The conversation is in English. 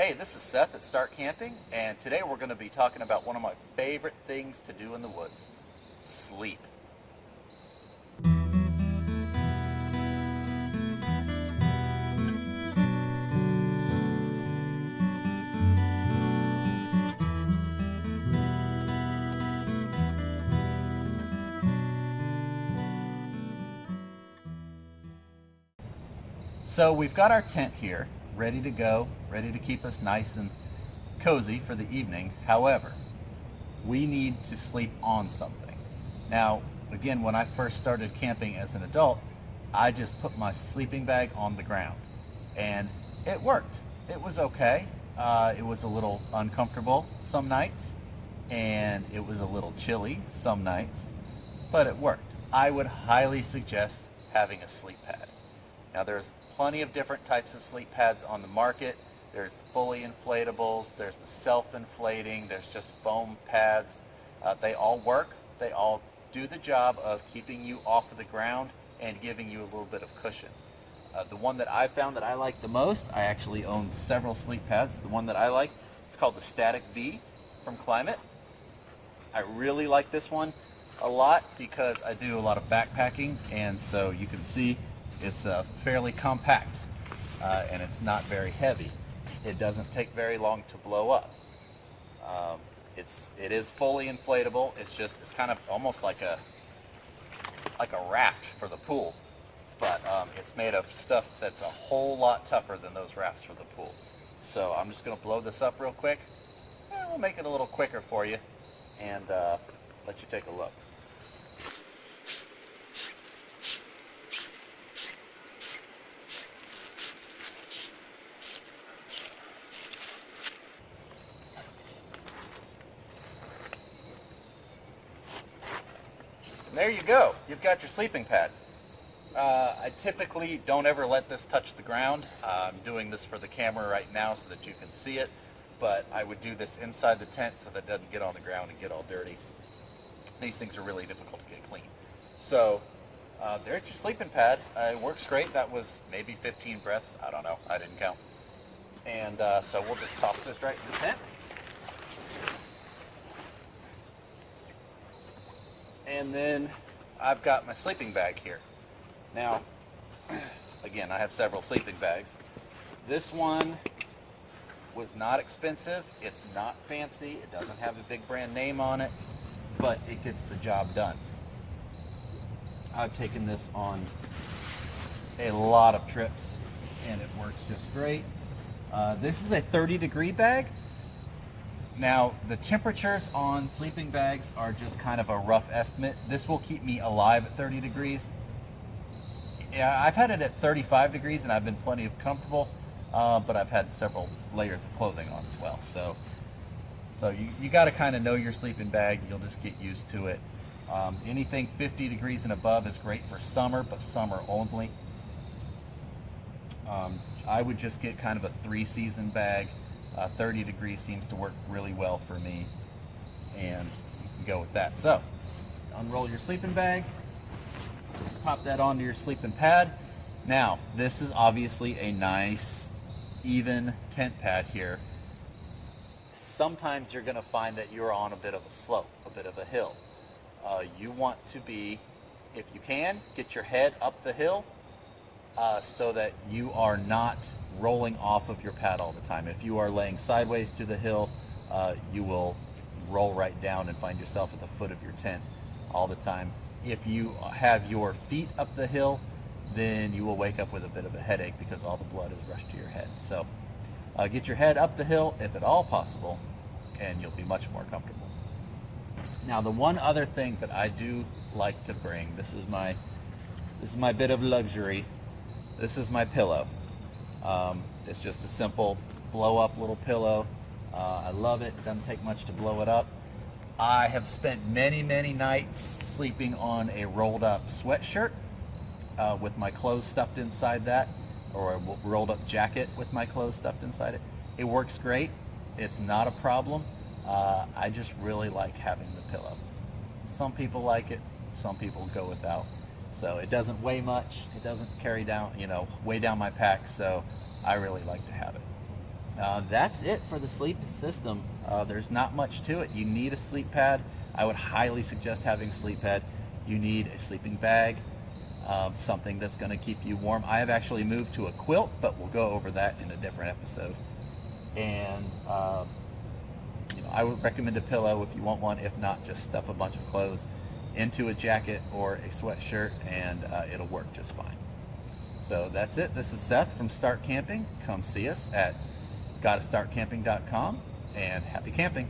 Hey, this is Seth at Start Camping, and today we're going to be talking about one of my favorite things to do in the woods: sleep. So we've got our tent here, ready to go, ready to keep us nice and cozy for the evening. However, we need to sleep on something. Now, again, when I first started camping as an adult, I just put my sleeping bag on the ground, and it worked. It was okay. It was a little uncomfortable some nights, and it was a little chilly some nights, but it worked. I would highly suggest having a sleep pad. Now, there's plenty of different types of sleep pads on the market. There's fully inflatables, there's the self-inflating, there's just foam pads. They all work. They all do the job of keeping you off of the ground and giving you a little bit of cushion. The one that I found that I like the most, I actually own several sleep pads. The one that I like is called the Static V from Climate. I really like this one a lot because I do a lot of backpacking, and so you can see it's fairly compact and it's not very heavy. It doesn't take very long to blow up. It is fully inflatable. It's kind of almost like a raft for the pool, but it's made of stuff that's a whole lot tougher than those rafts for the pool. So I'm just going to blow this up real quick. We'll make it a little quicker for you and let you take a look. And there you go. You've got your sleeping pad. I typically don't ever let this touch the ground. I'm doing this for the camera right now so that you can see it, but I would do this inside the tent so that it doesn't get on the ground and get all dirty. These things are really difficult to get clean. So there's your sleeping pad. It works great. That was maybe 15 breaths. I don't know. I didn't count. And so we'll just toss this right in the tent. And then I've got my sleeping bag here. Now, again, I have several sleeping bags. This one was not expensive. It's not fancy. It doesn't have a big brand name on it, but it gets the job done. I've taken this on a lot of trips, and it works just great. This is a 30-degree bag. Now, the temperatures on sleeping bags are just kind of a rough estimate. This will keep me alive at 30 degrees. Yeah, I've had it at 35 degrees and I've been plenty comfortable, but I've had several layers of clothing on as well. So you got to kind of know your sleeping bag. You'll just get used to it. Anything 50 degrees and above is great for summer, but summer only. I would just get kind of a 3-season bag. 30 degrees seems to work really well for me, and you can go with that. So, unroll your sleeping bag, pop that onto your sleeping pad. Now, this is obviously a nice, even tent pad here. Sometimes you're going to find that you're on a bit of a slope, a bit of a hill. You want to be, if you can, get your head up the hill so that you are not rolling off of your pad all the time. If you are laying sideways to the hill, you will roll right down and find yourself at the foot of your tent all the time. If you have your feet up the hill, then you will wake up with a bit of a headache because all the blood is rushed to your head. So get your head up the hill if at all possible, and you'll be much more comfortable. Now, the one other thing that I do like to bring, this is my bit of luxury. This is my pillow. It's just a simple blow-up little pillow. I love it. It doesn't take much to blow it up. I have spent many, many nights sleeping on a rolled-up sweatshirt with my clothes stuffed inside that, or a rolled-up jacket with my clothes stuffed inside it. It works great. It's not a problem. I just really like having the pillow. Some people like it. Some people go without. So it doesn't weigh much. It doesn't carry down, weigh down my pack. So I really like to have it. That's it for the sleep system. There's not much to it. You need a sleep pad. I would highly suggest having a sleep pad. You need a sleeping bag, something that's going to keep you warm. I have actually moved to a quilt, but we'll go over that in a different episode. And I would recommend a pillow if you want one. If not, just stuff a bunch of clothes into a jacket or a sweatshirt, and it'll work just fine. So that's it. This is Seth from Start Camping. Come see us at gottastartcamping.com, and happy camping.